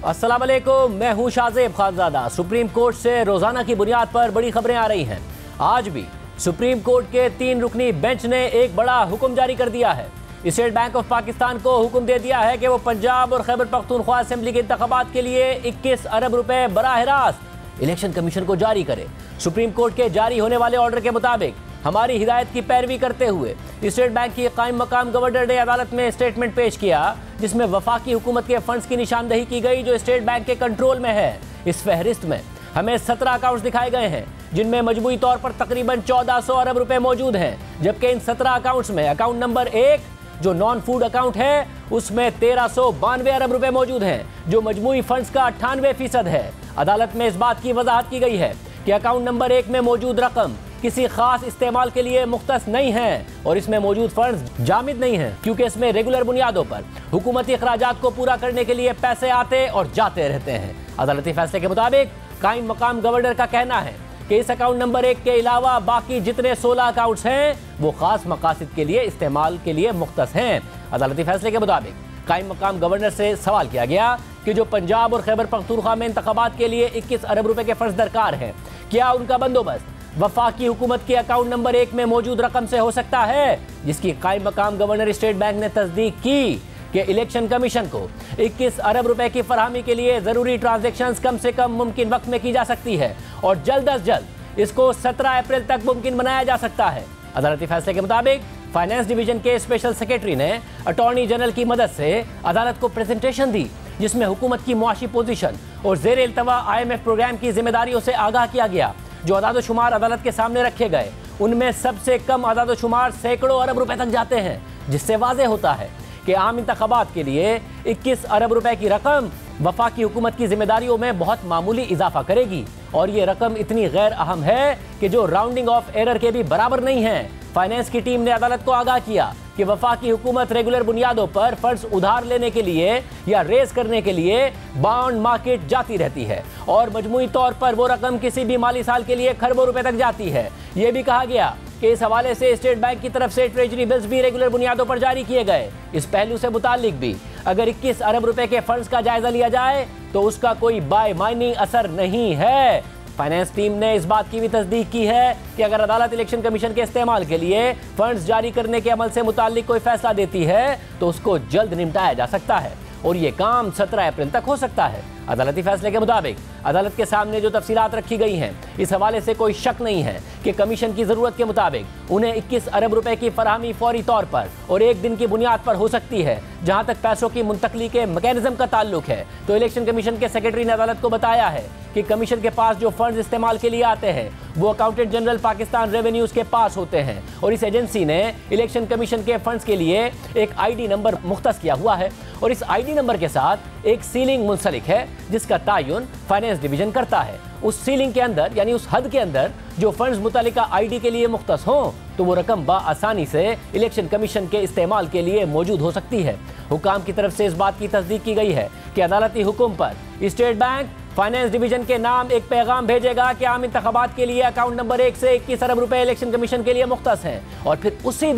अस्सलाम वालेकुम, मैं हूं शाहजेब खानजादा। सुप्रीम कोर्ट से रोजाना की बुनियाद पर बड़ी खबरें आ रही हैं। आज भी सुप्रीम कोर्ट के 3 रुकनी बेंच ने एक बड़ा हुक्म जारी कर दिया है। स्टेट बैंक ऑफ पाकिस्तान को हुक्म दे दिया है कि वो पंजाब और खैबर पख्तूनख्वा असेंबली के इंतखाबात के लिए 21 अरब रुपए बराह रास्त इलेक्शन कमीशन को जारी करे। सुप्रीम कोर्ट के जारी होने वाले ऑर्डर के मुताबिक हमारी हिदायत की पैरवी करते हुए स्टेट बैंक की कायम मकाम गवर्नर ने अदालत में स्टेटमेंट पेश किया, जिसमें वफाकी हुकूमत के फंड्स की निशानदही की गई जो स्टेट बैंक के कंट्रोल में है। इस फहरिस्त में हमें 17 अकाउंट्स दिखाए गए हैं, जिनमें मजमूई तौर पर तकरीबन 1400 अरब रुपए मौजूद हैं, जबकि इन 17 अकाउंट्स में अकाउंट नंबर 1 जो नॉन फूड अकाउंट है उसमें 1392 अरब रुपए मौजूद हैं, जो मजमूई फंड्स का 98% है। अदालत में इस बात की वजाहत की गई है कि अकाउंट नंबर 1 में मौजूद रकम किसी खास इस्तेमाल के लिए मुख्तस नहीं है और इसमें मौजूद फंड्स जामिद नहीं हैं, क्योंकि इसमें रेगुलर बुनियादों पर हुकूमती अखराजात को पूरा करने के लिए पैसे आते और जाते रहते हैं। अदालती फैसले के मुताबिक कायम मकाम गवर्नर का कहना है कि इस अकाउंट नंबर 1 के अलावा बाकी जितने 16 अकाउंट्स हैं वो खास मकासद के लिए इस्तेमाल के लिए मुख्तस हैं। अदालती फैसले के मुताबिक कायम मकाम गवर्नर से सवाल किया गया कि जो पंजाब और खैबर पख्तूनख्वा में इंतखाबात के लिए 21 अरब रुपए के फंड्स दरकार हैं, क्या उनका बंदोबस्त वफाकी हुकूमत के अकाउंट नंबर 1 में मौजूद रकम से हो सकता है, जिसकी कायम मकाम गवर्नर स्टेट बैंक ने तस्दीक की कि इलेक्शन कमीशन को 21 अरब रुपए की फरहमी के लिए जरूरी ट्रांजैक्शंस कम से कम मुमकिन वक्त में की जा सकती है और जल्द अज जल्द इसको 17 अप्रैल तक मुमकिन बनाया जा सकता है। अदालती फैसले के मुताबिक फाइनेंस डिवीजन के स्पेशल सेक्रेटरी ने अटॉर्नी जनरल की मदद से अदालत को प्रेजेंटेशन दी, जिसमें हुकूमत की मुआशी पोजीशन और जेर इल्तवा IMF प्रोग्राम की जिम्मेदारियों से आगाह किया गया। जो अदाद-ओ-शुमार अदालत के सामने रखे गए उनमें सबसे कम अदाद-ओ-शुमार सैकड़ों अरब रुपए तक जाते हैं, जिससे वाज़ेह होता है कि आम इंतखाबात के लिए 21 अरब रुपए की रकम वफाकी हुकूमत की जिम्मेदारियों में बहुत मामूली इजाफा करेगी और ये रकम इतनी गैर अहम है कि जो राउंडिंग ऑफ एरर के भी बराबर नहीं है। फाइनेंस की टीम ने अदालत को आगाह किया कि वफाकी हुकूमत रेगुलर बुनियादों पर फंड्स उधार लेने के लिए या रेज करने के लिए बॉन्ड मार्केट जाती रहती है और मजमूई तौर पर वो रकम किसी भी माली साल के लिए खरबों रुपए तक जाती है। ये भी कहा गया कि इस हवाले से स्टेट बैंक की तरफ से ट्रेजरी बिल्स भी रेगुलर बुनियादों पर जारी किए गए। इस पहलू से मुताल्लिक भी अगर 21 अरब रुपए के फंड्स का जायजा लिया जाए तो उसका कोई बायमानी असर नहीं है। फाइनेंस टीम ने इस बात की भी तस्दीक की है कि अगर अदालत इलेक्शन कमीशन के इस्तेमाल के लिए फंड्स जारी करने के अमल से मुताल्लिक कोई फैसला देती है तो उसको जल्द निपटाया जा सकता है और ये काम 17 अप्रैल तक हो सकता है। अदालती फैसले के मुताबिक अदालत के सामने जो तफसीलात रखी गई हैं, इस हवाले से कोई शक नहीं है कि कमीशन की ज़रूरत के मुताबिक उन्हें 21 अरब रुपए की फरहमी फौरी तौर पर और 1 दिन की बुनियाद पर हो सकती है। जहां तक पैसों की मुंतकली के मैकेनिज्म का ताल्लुक है तो इलेक्शन कमीशन के सेक्रेटरी ने अदालत को बताया है कि कमीशन के पास जो फंड्स इस्तेमाल के लिए आते हैं वो अकाउंटेंट जनरल पाकिस्तान रेवेन्यूज के पास होते हैं और इस एजेंसी ने इलेक्शन कमीशन के फंड्स के लिए एक ID नंबर मुख्तस किया हुआ है और इस ID नंबर के साथ एक सीलिंग मुंसलिक है जिसका तायुन फाइनेंस डिवीजन करता है। उस सीलिंग के अंदर यानी उस हद के अंदर जो फंड्स मुतालिका ID के लिए मुख्तस हों तो वो रकम बाआसानी से इलेक्शन कमीशन के इस्तेमाल के लिए मौजूद हो सकती है। हुकाम की तरफ से इस बात की तस्दीक की गई है कि अदालती हुक्म पर स्टेट बैंक फाइनेंस डिवीजन के नाम एक पैगाम भेजेगा कि आम इंतखाबात के लिए अकाउंट नंबर 1 से 21 अरब रुपए इलेक्शन कमीशन के लिए मुख्तस हैं और फिर उसी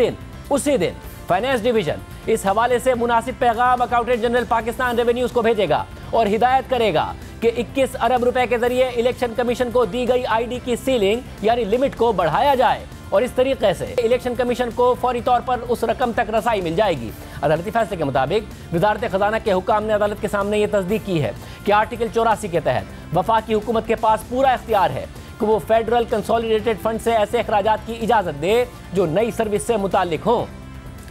दिन फाइनेंस डिवीजन इस हवाले से मुनासिब पैगाम अकाउंटेंट जनरल पाकिस्तान रेवेन्यूज को भेजेगा और हिदायत करेगा कि 21 अरब रुपए के जरिए इलेक्शन कमीशन को दी गई ID की सीलिंग यानी लिमिट को बढ़ाया जाए और इस तरीके से इलेक्शन कमीशन को फौरी तौर पर उस रकम तक रसाई मिल जाएगी। अदालती फैसले के मुताबिक वजारत खजाना के हुकाम ने अदालत के सामने ये तस्दीक की है कि आर्टिकल 84 के तहत वफाकी हुकूमत के पास पूरा इख्तियार है कि वो फेडरल कंसोलिडेटेड फंड से ऐसे अखराजात की इजाज़त दे जो नई सर्विस से मुताल्लिक हों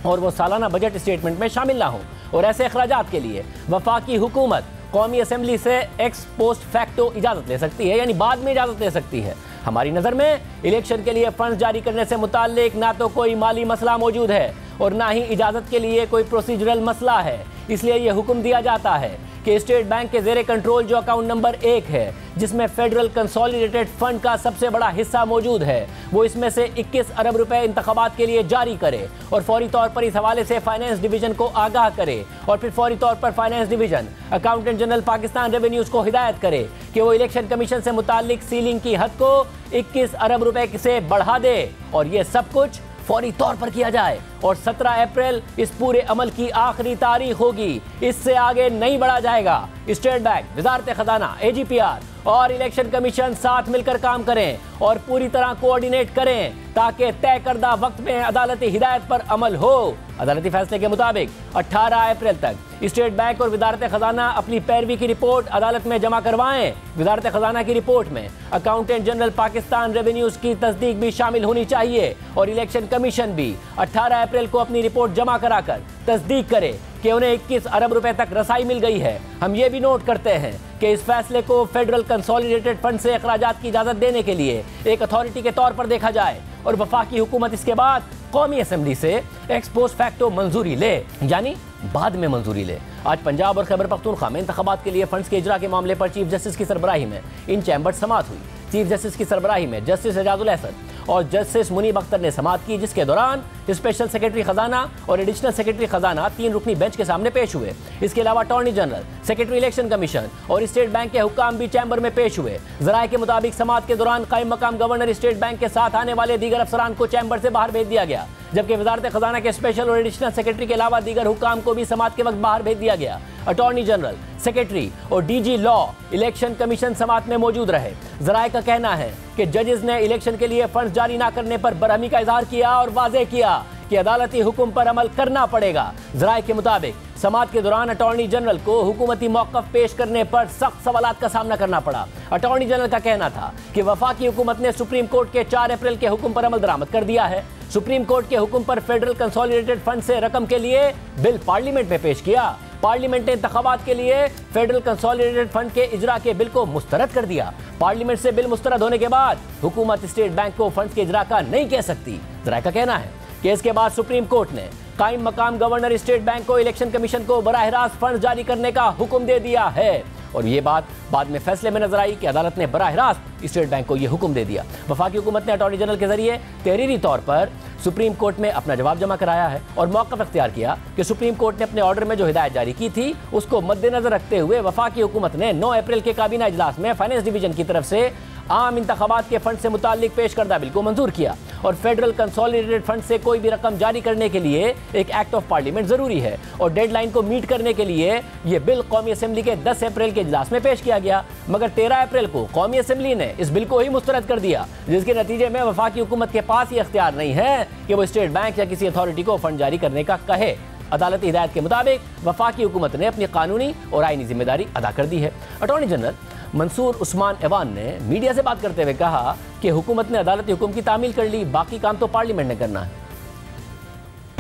और वो सालाना बजट स्टेटमेंट में शामिल ना हो और ऐसे अखराजात के लिए वफाकी हुकूमत कौमी असेंबली से एक्स पोस्ट फैक्टो इजाज़त ले सकती है, यानी बाद में इजाज़त ले सकती है। हमारी नज़र में इलेक्शन के लिए फंड्स जारी करने से मुताल्लिक ना तो कोई माली मसला मौजूद है और ना ही इजाज़त के लिए कोई प्रोसीजरल मसला है। इसलिए ये हुक्म दिया जाता है कि स्टेट बैंक के ज़ेरे कंट्रोल जो अकाउंट नंबर 1 है, जिसमें फेडरल कंसोलिडेटेड फंड का सबसे बड़ा हिस्सा मौजूद है, वो इसमें से 21 अरब रुपए इंतखाबात के लिए जारी करे और फौरी तौर पर इस हवाले से फाइनेंस डिवीजन को आगाह करे और फिर फौरी तौर पर finance division accountant general Pakistan revenues को हिदायत करे कि वो इलेक्शन कमीशन से मुताल्लिक सीलिंग की हद को 21 अरब रुपए से बढ़ा दे और ये सब कुछ फौरी तौर पर किया जाए और 17 अप्रैल इस पूरे अमल की आखिरी तारीख होगी। इससे आगे नहीं बढ़ा जाएगा। स्टेट बैंक, वजारत खजाना, AGPR और इलेक्शन कमीशन साथ मिलकर काम करें और पूरी तरह कोऑर्डिनेट करें ताकि तय करदा वक्त में अदालती हिदायत पर अमल हो। अदालती फैसले के मुताबिक 18 अप्रैल तक स्टेट बैंक और वजारत खजाना अपनी पैरवी की रिपोर्ट अदालत में जमा करवाएं। वजारत खजाना की रिपोर्ट में अकाउंटेंट जनरल पाकिस्तान रेवेन्यूज की तस्दीक भी शामिल होनी चाहिए और इलेक्शन कमीशन भी 18 अप्रैल को अपनी रिपोर्ट जमा कराकर तस्दीक करे कि उन्हें 21 अरब रुपए तक रसाई मिल गई है। हम ये भी नोट करते हैं कि इस फैसले को फेडरल कंसोलिडेटेड फंड से अखराजात की इजाजत देने के लिए एक अथॉरिटी के तौर पर देखा जाए और वफाकी हुकूमत इसके बाद कौमी असेंबली से एक्स पोस्ट फैक्टो मंजूरी ले, यानी बाद में मंजूरी ले। आज पंजाब और खैबर पख्तूनख्वा में इंतखाबात के लिए फंड्स के इजरा के मामले पर चीफ जस्टिस की सरबराही में इन चैम्बर समाअत हुई। चीफ जस्टिस की सरबराही में जस्टिस एजाजुल अहसन और जस्टिस मुनीब अख्तर ने समाअत की, जिसके दौरान स्पेशल सेक्रेटरी खजाना और एडिशनल सेक्रेटरी खजाना 3 रुकनी बेंच के सामने पेश हुए। इसके अलावा attorney general, secretary election commission और स्टेट बैंक के हुक्काम भी चैम्बर में पेश हुए। जराये के मुताबिक समाअत के दौरान कायम मकाम गवर्नर स्टेट बैंक के साथ आने वाले दीगर अफसरान को चैम्बर से बाहर भेज दिया गया, जबकि वजारत खजाना के स्पेशल और एडिशनल सेक्रेटरी के अलावा दीगर हुक्काम को भी समाअत के वक्त बाहर भेज दिया गया। अटॉर्नी जनरल, सेक्रेटरी और DG लॉ इलेक्शन कमीशन समाअत में मौजूद रहे। जराये का कहना है कि जजेस ने इलेक्शन के लिए फंड्स जारी न करने पर बरहमी का इजहार किया और वाज़ेह किया कि अदालती हुक्म पर अमल करना पड़ेगा। जराये के मुताबिक समाअत के दौरान अटॉर्नी जनरल को हुकूमती मौक़िफ़ पेश करने पर सख्त सवालात का सामना करना पड़ा। अटॉर्नी जनरल का कहना था कि वफाकी हुकूमत ने सुप्रीम कोर्ट के 4 अप्रैल के हुक्म पर अमल दरामद कर दिया है। सुप्रीम कोर्ट के हुक्म पर फेडरल कंसोलिडेटेड फंड से रकम के लिए बिल पार्लियामेंट में पेश किया। पार्लियामेंट ने इंतखाबात के लिए फेडरल कंसोलिडेटेड फंड के इजरा के बिल को मुस्तरद कर दिया। पार्लियामेंट से बिल मुस्तरद होने के बाद हुकूमत स्टेट बैंक को फंड के इजरा का नहीं कह सकती। जराये का कहना है कि इसके बाद सुप्रीम कोर्ट ने कायम मकाम गवर्नर स्टेट बैंक को इलेक्शन कमीशन को बराह रास्त फंड जारी करने का हुक्म दे दिया है और ये बात बाद में फैसले में नजर आई कि अदालत ने बराह रास्त स्टेट बैंक को यह हुक्म दे दिया। वफाकी हुकूमत ने अटॉर्नी जनरल के जरिए तहरीरी तौर पर सुप्रीम कोर्ट में अपना जवाब जमा कराया है और मौक़िफ़ अख्तियार किया कि सुप्रीम कोर्ट ने अपने ऑर्डर में जो हिदायत जारी की थी उसको मद्देनजर रखते हुए वफाकी हुकूमत ने 9 अप्रैल के काबीना इजलास में फाइनेंस डिवीजन की तरफ से आम इंतखाबात के फंड से मुताल्लिक पेश करदा बिल को मंजूर किया और फेडरल कंसोलिडेटेड फंड से कोई भी रकम जारी करने के लिए एक एक्ट ऑफ पार्लियामेंट जरूरी है और डेडलाइन को मीट करने के लिए यह बिल कौमी असेंबली के 10 अप्रैल के इजलास में पेश किया गया, मगर 13 अप्रैल को कौमी असेंबली ने इस बिल को ही मुस्तरद कर दिया, जिसके नतीजे में वफाकी हुकूमत के पास ये इख्तियार नहीं है कि वो स्टेट बैंक या किसी अथॉरिटी को फंड जारी करने का कहे। अदालती हिदायत के मुताबिक वफाकी हुकूमत ने अपनी कानूनी और आईनी जिम्मेदारी अदा कर दी है। अटॉर्नी जनरल मंसूर उस्मान एवान ने मीडिया से बात करते हुए कहा कि हुकूमत ने अदालती हुक्म की तामील कर ली, बाकी काम तो पार्लियामेंट ने करना है।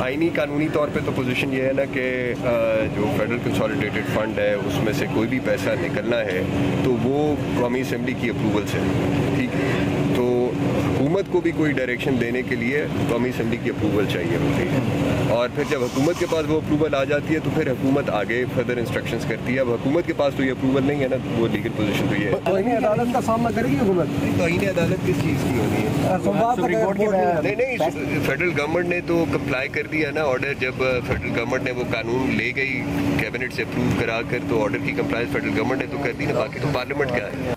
आईनी कानूनी तौर पे तो पोजीशन ये है ना कि जो फेडरल कंसोलिडेटेड फंड है उसमें से कोई भी पैसा निकलना है तो वो कौमी असेंबली की अप्रूवल से, ठीक है, तो हुकूमत को भी कोई डायरेक्शन देने के लिए कौमी असेंबली की अप्रूवल चाहिए होती है और फिर जब हुकूमत के पास वो अप्रूवल आ जाती है तो फिर हुकूमत आगे फर्दर इंस्ट्रक्शंस करती है। अब हुकूमत के पास तो ये अप्रूवल नहीं है ना, वो लीगल पोजीशन तो ये है। तौहीन अदालत का सामना करेगी हुकूमत? तौहीन अदालत किस चीज़ की होनी है? नहीं, फेडरल गवर्नमेंट ने तो कंप्लाई कर दिया ना ऑर्डर, जब फेडरल गवर्नमेंट ने वो कानून ले गई कैबिनेट से अप्रूव करा कर तो ऑर्डर की कंप्लायंस फेडरल गवर्नमेंट ने तो कर दी ना, बाकी तो पार्लियामेंट क्या है।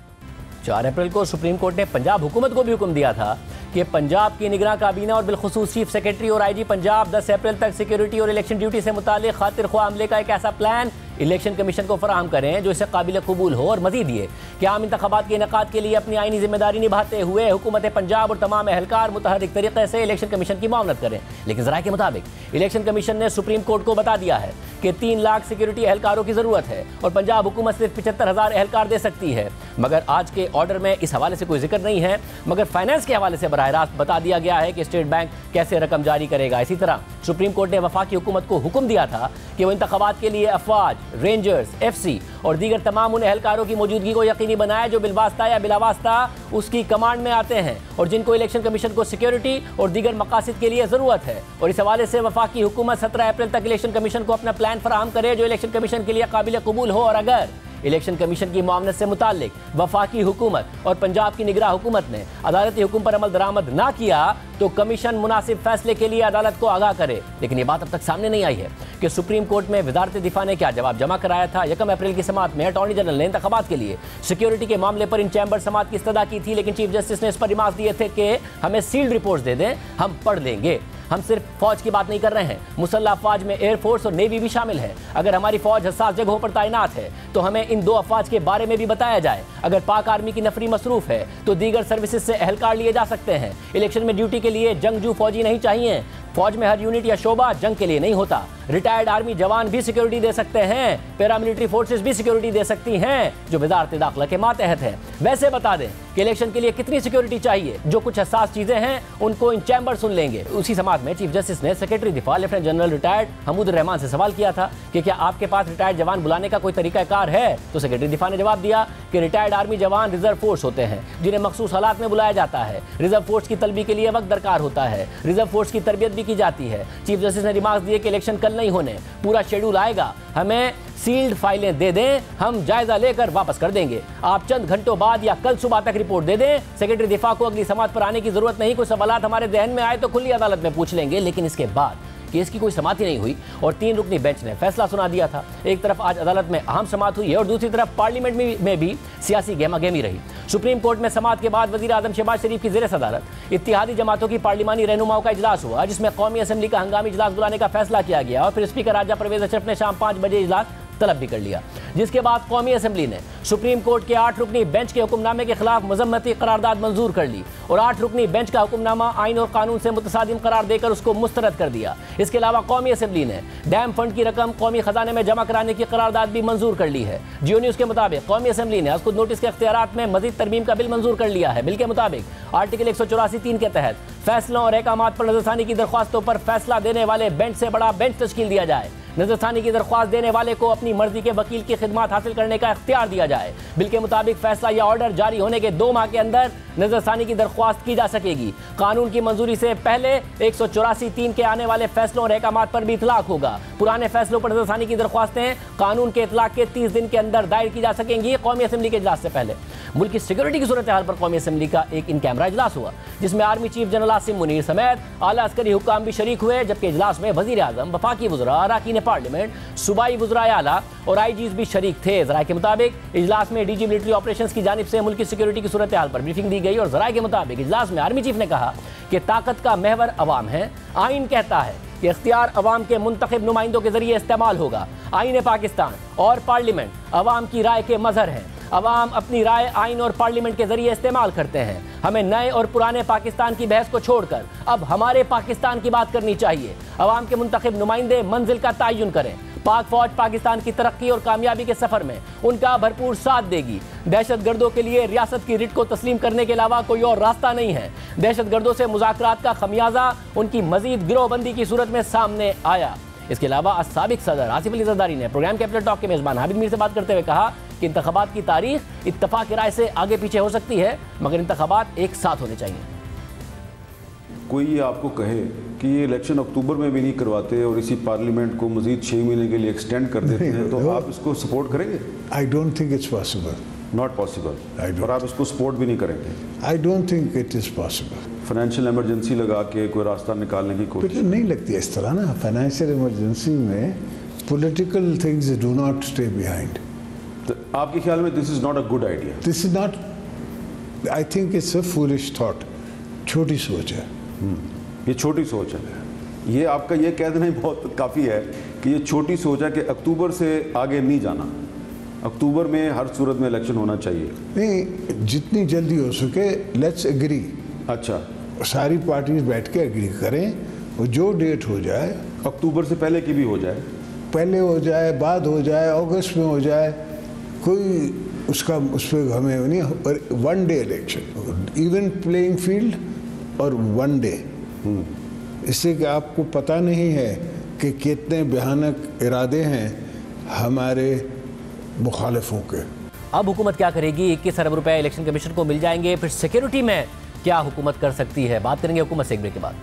4 अप्रैल को सुप्रीम कोर्ट ने पंजाब हुकूमत को भी हुक्म दिया था कि पंजाब की निगरान काबीना और बिलखुसूस चीफ सेक्रेटरी और IG पंजाब 10 अप्रैल तक सिक्योरिटी और इलेक्शन ड्यूटी से मुतालिक खातिर ख्वाह अमले का एक ऐसा प्लान इलेक्शन कमीशन को फराहम करें जो इसे काबिल कबूल हो और मजीद ये कि आम इंतखाबात के इनेकाद के लिए अपनी आईनी जिम्मेदारी निभाते हुए हुकूमत पंजाब और तमाम अहलकार मुतहरिक तरीके से इलेक्शन कमीशन की मामलत करें। लेकिन जराये के मुताबिक इलेक्शन कमीशन ने सुप्रीम कोर्ट को बता दिया है कि 3 लाख सिक्योरिटी एहलकारों की जरूरत है और पंजाब हुकूमत सिर्फ 75,000 एहलकार दे सकती है, मगर आज के ऑर्डर में इस हवाले से कोई जिक्र नहीं है, मगर फाइनेंस के हवाले से बराह रास्त बता दिया गया है कि स्टेट बैंक कैसे रकम जारी करेगा। इसी तरह सुप्रीम कोर्ट ने वफाकी हुकूमत को हुक्म दिया था कि वो इंतखाबात के लिए अफवाज, रेंजर्स, FC और दीगर तमाम उन एहलकारों की मौजूदगी को यकीनी बनाए जो बिलवास्ता या बिलावास्ता उसकी कमांड में आते हैं और जिनको इलेक्शन कमीशन को सिक्योरिटी और दीगर मकासद के लिए जरूरत है। और इस हवाले से वफाकी हुकूमत 17 अप्रैल तक इलेक्शन कमीशन को अपना प्लान फराहम करे जो इलेक्शन कमीशन के लिए काबिल कबूल हो और अगर इलेक्शन कमीशन की मामले से मुतालिक वफाकी हुकूमत और पंजाब की निगरान हुकूमत ने अदालती हुक्म पर अमल दरामद ना किया तो कमीशन मुनासिब फैसले के लिए अदालत को आगाह करे। लेकिन ये बात अब तक सामने नहीं आई है कि सुप्रीम कोर्ट में वजारत दिफा ने क्या जवाब जमा कराया था। 1 अप्रैल की समाअत में अटॉर्नी जनरल ने इंतखाबात के लिए सिक्योरिटी के मामले पर इन चैम्बर समाअत की इस्तदा की थी, लेकिन चीफ जस्टिस ने इस पर रिमार्क दिए थे कि हमें सील्ड रिपोर्ट्स दे दें, हम पढ़ लेंगे। हम सिर्फ फौज की बात नहीं कर रहे हैं, मुसल्लह अफवाज में एयरफोर्स और नेवी भी शामिल है। अगर हमारी फौज हसास जगहों पर तैनात है तो हमें इन दो अफवाज के बारे में भी बताया जाए। अगर पाक आर्मी की नफरी मसरूफ है तो दीगर सर्विसेज से एहलकार लिए जा सकते हैं। इलेक्शन में ड्यूटी के लिए जंगजू फौजी नहीं चाहिए। फौज में हर यूनिट या शोबा जंग के लिए नहीं होता। रिटायर्ड आर्मी जवान भी सिक्योरिटी दे सकते हैं, पैरामिलिट्री फोर्सेस भी सिक्योरिटी दे सकती हैं, जो वजारत दाखिला के मातहत है। वैसे बता दें कि इलेक्शन के लिए कितनी सिक्योरिटी चाहिए। जो कुछ हसास चीजें हैं उनको इन चैम्बर सुन लेंगे। उसी समाज में चीफ जस्टिस ने सेक्रेटरी दिफा lieutenant general retired Hamood Rahman से सवाल किया था कि क्या आपके पास रिटायर्ड जवान बुलाने का कोई तरीकाकार है, तो सेक्रेटरी दिफा ने जवाब दिया कि रिटायर्ड आर्मी जवान रिजर्व फोर्स होते हैं जिन्हें मखसूस हालात में बुलाया जाता है। रिजर्व फोर्स की तलबी के लिए वक्त दरकार होता है। रिजर्व फोर्स की तरबियत भी की जाती है। चीफ जस्टिस ने रिमार्क्स दिए कि इलेक्शन कल नहीं होने, पूरा शेड्यूल आएगा, हमें सील्ड फाइलें दे दें, हम जायजा लेकर वापस कर देंगे। आप चंद घंटों बाद या कल सुबह तक रिपोर्ट दे दें। सेक्रेटरी दिफा को अगली समाअत पर आने की जरूरत नहीं। कुछ सवालात हमारे जहन में आए तो खुली अदालत में पूछ लेंगे, लेकिन इसके बाद केस की कोई समाअत ही नहीं हुई और 3 रुकनी बेंच ने फैसला सुना दिया था। एक तरफ आज अदालत में अहम समाअत हुई है और दूसरी तरफ पार्लियामेंट में भी सियासी गहमागहमी रही। सुप्रीम कोर्ट में समाअत के बाद वजीर आजम शहबाज शरीफ की ज़ेर सदारत इत्तेहादी जमातों की पार्लिमानी रहनुमाओं का इजलास हुआ, जिसमें कौमी असम्बली का हंगामी इजलास बुलाने का फैसला किया गया और फिर स्पीकर राजा परवेज अशरफ ने शाम 5 बजे इजलास तलब भी कर लिया। जिसके बाद कौमी असम्बली ने सुप्रीम कोर्ट के 8 रुकनी बेंच के हुक्मनामे के खिलाफ मजम्मती करारदाद मंजूर कर ली और 8 रुकनी बेंच का हुक्मनामा आइन और कानून से मुतसादिम करार देकर उसको मुस्तरद कर दिया। इसके अलावा कौमी असम्बली ने डैम फंड की रकम कौमी खजाने में जमा कराने की करारदाद भी मंजूर कर ली है। जियो न्यूज के मुताबिक कौमी असम्बली ने खुद नोटिस के इख्तियारात में मजीद तरमीम का बिल मंजूर कर लिया है। बिल के मुताबिक आर्टिकल 184(3) के तहत फैसलों और अहकामात पर नजरसानी की दरख्वास्तों पर फैसला देने वाले बेंच से बड़ा बेंच तश्कील दिया जाए। नजरसानी की दरख्वास्त देने वाले को अपनी मर्जी के वकील की खिदमत हासिल करने का इख्तियार दिया जाए। बिल के मुताबिक फैसला या ऑर्डर जारी होने के 2 माह के अंदर नजरसानी की दरख्वास्त की जा सकेगी। कानून की मंजूरी से पहले 184(3) के आने वाले फैसलों और अहकामात पर भी इतलाक होगा। पुराने फैसलों पर नजरसानी की दरख्वास्तें कानून के इतलाक के 30 दिन के अंदर दायर की जा सकेंगी। कौमी असम्बली के इजलास से पहले मुल्क की सिक्योरिटी की सूरत हाल पर कौमी असम्बली का एक इन कैमरा इजलास हुआ, जिसमें army chief general Asim Munir समेत आला अस्करी हुक्काम भी शरीक हुए। जबकि इजलास में वजीर आजम, वफाकी वज़रा, अरकान पार्लियामेंट, सूबाई वज़राए आला और आईजीज़ भी शरीक थे। ज़राए के मुताबिक इजलास में डीजी मिलिट्री ऑपरेशंस की जानिब से मुल्क की सिक्योरिटी की सूरत हाल पर ब्रीफिंग दी गई और ज़राए के मुताबिक इजलास में आर्मी चीफ ने कहा कि ताकत का महवर अवाम है। आइन कहता है कि इख्तियार अवाम के मुंतखब नुमाइंदों के जरिए इस्तेमाल होगा। आइन पाकिस्तान और पार्लियामेंट अवाम की राय के मजहर हैं। अवाम अपनी राय आइन और पार्लियामेंट के जरिए इस्तेमाल करते हैं। हमें नए और पुराने पाकिस्तान की बहस को छोड़कर अब हमारे पाकिस्तान की बात करनी चाहिए। अवाम के मुंतखब नुमाइंदे मंजिल का तयन करें। पाक फौज पाकिस्तान की तरक्की और कामयाबी के सफर में उनका भरपूर साथ देगी। दहशत गर्दों के लिए रियासत की रिट को तस्लीम करने के अलावा कोई और रास्ता नहीं है। दहशत गर्दों से मुज़ाकरात का खमियाजा उनकी मजीद गिरोहबंदी की सूरत में सामने आया। इसके अलावा साबिक सदर आसिफ अली जरदारी ने प्रोग्राम कैपिटल टॉक के मेज़बान हामिद मीर से बात करते हुए कहा कि इंतखाबात की तारीख इत्तफाक राय से आगे पीछे हो सकती है, मगर इंतखाबात एक साथ होने चाहिए। कोई आपको कहे कि ये इलेक्शन अक्टूबर में भी नहीं करवाते और इसी पार्लियामेंट को मजीद 6 महीने के लिए एक्सटेंड कर देते हैं, तो आप इसको सपोर्ट करेंगे? I don't think it's possible. Not possible. और आप इसको सपोर्ट भी नहीं करेंगे? I don't think it is possible. Financial emergency लगा के कोई रास्ता निकालने की कोशिश नहीं लगती इस तरह ना। फाइनेंशियल इमरजेंसी में political things do not stay behind. तो आपके ख्याल में this is not a good idea? This is not, I think it's a foolish thought. छोटी सोच है। ये छोटी सोच है। ये आपका ये कह देना ही बहुत काफ़ी है कि ये छोटी सोच है कि अक्टूबर से आगे नहीं जाना। अक्टूबर में हर सूरत में इलेक्शन होना चाहिए। नहीं, जितनी जल्दी हो सके लेट्स एग्री। अच्छा, सारी पार्टीज बैठ के एग्री करें और जो डेट हो जाए, अक्टूबर से पहले की भी हो जाए, पहले हो जाए, बाद हो जाए, अगस्त में हो जाए, कोई उसका उस पर हमें नहीं। और 1 day election, even playing field और 1 डे, इससे कि आपको पता नहीं है कि कितने भयानक इरादे हैं हमारे मुखालिफों के। अब हुकूमत क्या करेगी? 21 अरब रुपए इलेक्शन कमीशन को मिल जाएंगे। फिर सिक्योरिटी में क्या हुकूमत कर सकती है? बात करेंगे हुकूमत से एक ब्रेक के बाद।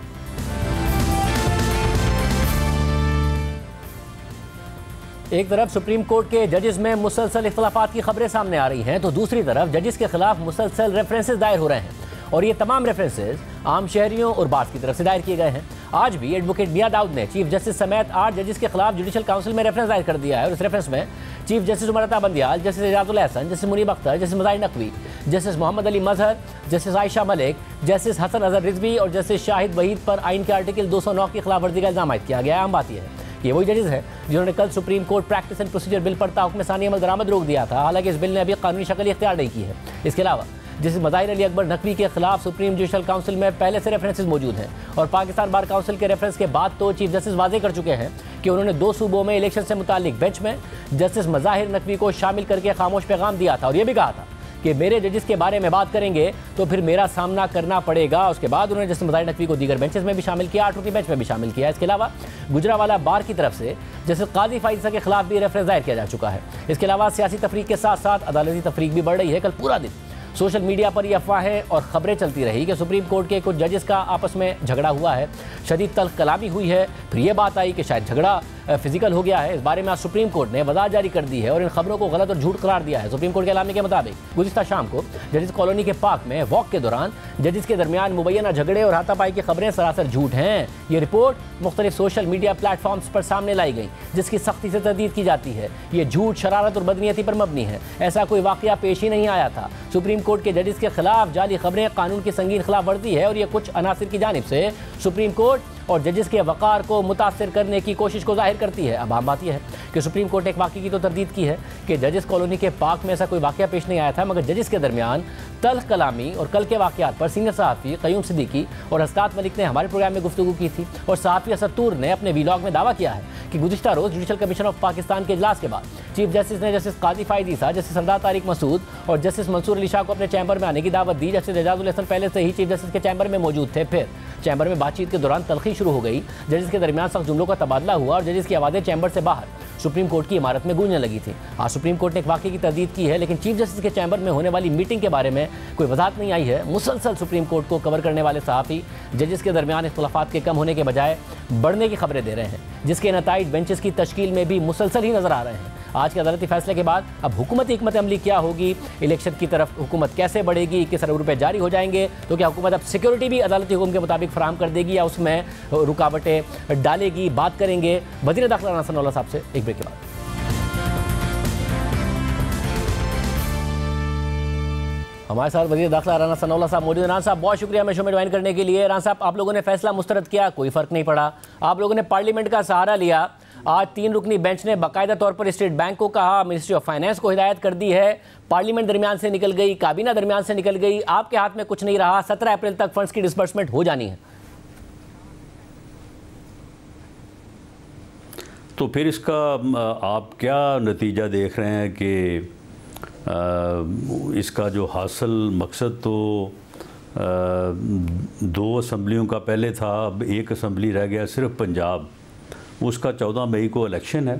एक तरफ सुप्रीम कोर्ट के जजेस में मुसलसल इख्तलाफात की खबरें सामने आ रही हैं, तो दूसरी तरफ जजेस के खिलाफ मुसलसल रेफरेंसेस दायर हो रहे हैं और ये तमाम रेफरेंसेस आम शहरियों और बास की तरफ से दायर किए गए हैं। आज भी एडवोकेट मियां दाऊद ने चीफ जस्टिस समेत 8 जजेस के खिलाफ जुडिशल काउंसिल में रेफरेंस दायर कर दिया है और इस रेफरेंस में chief justice Umar Ata Bandial, justice Ijazul Hassan, justice Munib Akhtar, justice Mazahir Naqvi, justice Mohammad Ali Mazhar, justice Ayesha Malik, justice Hasan Azhar Rizvi और जस्टिस शाहिद वहीद पर आइन के आर्टिकल 209 की खिलाफवर्जी का इल्जाम किया गया है। आम बात यह है ये वही जजेस हैं जिन्होंने कल supreme court practice and procedure bill पर ताहुक्म सानी अमल दरामद रोक दिया था। हालांकि इस बिल ने अभी कानूनी शक्ल इख्तियार नहीं की है। इसके अलावा जस्टिस मज़ाहिर अली अकबर नकवी के खिलाफ सुप्रीम जुडिशल काउंसिल में पहले से रेफरेंसेस मौजूद हैं और पाकिस्तान बार काउंसिल के रेफरेंस के बाद तो चीफ जस्टिस वाजे कर चुके हैं कि उन्होंने 2 सूबों में इलेक्शन से मुतालिक बेंच में जस्टिस मज़ाहिर नकवी को शामिल करके खामोश पैगाम दिया था और यह भी कहा था कि मेरे जजेस के बारे में बात करेंगे तो फिर मेरा सामना करना पड़ेगा। उसके बाद उन्होंने जस्टिस मज़ाहिर नकवी को दीगर बेंचेस में भी शामिल किया, 8 रुकनी बेंच में भी शामिल किया। इसके अलावा गुजरावाला बार की तरफ से जस्टिस काजी फाइजा के खिलाफ भी रेफरेंस दायर किया जा चुका है। इसके अलावा सियासी तफरीक के साथ साथ अदालती तफरीक भी बढ़ रही है। कल पूरा दिन सोशल मीडिया पर ये अफवाहें और खबरें चलती रही कि सुप्रीम कोर्ट के कुछ जजेस का आपस में झगड़ा हुआ है, शदीद तल्ख कलामी हुई है। फिर ये बात आई कि शायद झगड़ा फिजिकल हो गया है। इस बारे में आज सुप्रीम कोर्ट ने वज़ाहत जारी कर दी है और इन खबरों को गलत और झूठ करार दिया है। सुप्रीम कोर्ट के ऐलान के मुताबिक गुज़िश्ता शाम को जजेस कॉलोनी के पार्क में वॉक के दौरान जजेस के दरमियान मुबैना झगड़े और हाथापाई की खबरें सरासर झूठ हैं। ये रिपोर्ट मुख्तलिफ सोशल मीडिया प्लेटफॉर्म्स पर सामने लाई गई, जिसकी सख्ती से तर्दीद की जाती है। ये झूठ, शरारत और बदनीयती पर मबनी है। ऐसा कोई वाक़या पेश ही नहीं आया था। सुप्रीम कोर्ट के जजेस के खिलाफ जाली खबरें कानून की संगीन खिलाफ वर्जी है और ये कुछ अनासिर की जानिब से सुप्रीम कोर्ट और जजेस के वक़ार को मुतासिर करने की कोशिश को जाहिर करती है। अब आम बात यह है कि सुप्रीम कोर्ट ने एक वाक़े की तो तरदीद की है कि जजेस कॉलोनी के पार्क में ऐसा कोई वाक़या पेश नहीं आया था, मगर जजेस के दरमियान तल्ख कलामी और कल के वाक़यात पर सीनियर सहाफ़ी क़य्यूम सिद्दीकी और हस्तात मलिक ने हमारे प्रोग्राम में गुफ्तगू की थी और सहाफ़ी असद तूर ने अपने वीलॉग में दावा किया है कि गुज़िश्ता रोज़ जुडिशल कमीशन ऑफ पाकिस्तान के इजलास के बाद चीफ जस्टिस ने जस्टिस काजी फाइज ईसा, जस्टिस सरदार तारिक मसूद और जस्टिस मंसूर अली शाह को अपने चैम्बर में आने की दावत दी। जस्टिस एजाजुल हसन पहले से ही चीफ जस्टिस के चैम्बर में मौजूद थे। फिर चैम्बर में बातचीत के दौरान तलखी शुरू हो गई, जजेस के दरमियान सख्त जुमलों का तबादला हुआ और जजेस की आवाज़ें चैम्बर से बाहर सुप्रीम कोर्ट की इमारत में गूंजने लगी थी। आज सुप्रीम कोर्ट ने एक वाक़े की तरदीद की है, लेकिन चीफ जस्टिस के चैम्बर में होने वाली मीटिंग के बारे में कोई वजाहत नहीं आई है। मुसलसल सुप्रीम कोर्ट को कवर करने वाले सहाफ़ी जजेस के दरमियान इख्तिलाफ़ात के कम होने के बजाय बढ़ने की खबरें दे रहे हैं, जिसके नताइज बेंचेस की तश्कील में भी मुसलसल ही नजर आ रहे हैं। आज के अदालती फैसले के बाद अब हुकूमती हिकमत अमली क्या होगी, इलेक्शन की तरफ हुकूमत कैसे बढ़ेगी, किस अरब रुपये जारी हो जाएंगे, तो क्या हुकूमत अब सिक्योरिटी भी अदालती हुक्म के मुताबिक फराहम कर देगी या उसमें रुकावटें डालेगी, बात करेंगे वज़ीर दाखिला राना सनाउल्लाह साहब से एक ब्रेक के बाद। हमारे साथ वज़ीर दाखिला राना सनाउल्लाह साहब मौजूद हैं। राना साहब, बहुत शुक्रिया हमें शो में ज्वाइन करने के लिए। राना साहब, आप लोगों ने फैसला मुस्तरद किया, कोई फ़र्क नहीं पड़ा। आप लोगों ने पार्लियामेंट का सहारा लिया। आज 3 रुकनी बेंच ने बाकायदा तौर पर स्टेट बैंक को कहा, मिनिस्ट्री ऑफ फाइनेंस को हिदायत कर दी है, पार्लियामेंट दरमियान से निकल गई, काबीना दरमियान से निकल गई, आपके हाथ में कुछ नहीं रहा। 17 अप्रैल तक फंड्स की डिस्बर्समेंट हो जानी है। तो फिर इसका आप क्या नतीजा देख रहे हैं कि इसका जो हासिल मकसद तो 2 असम्बलियों का पहले था, अब 1 असम्बली रह गया सिर्फ पंजाब, उसका 14 मई को इलेक्शन है।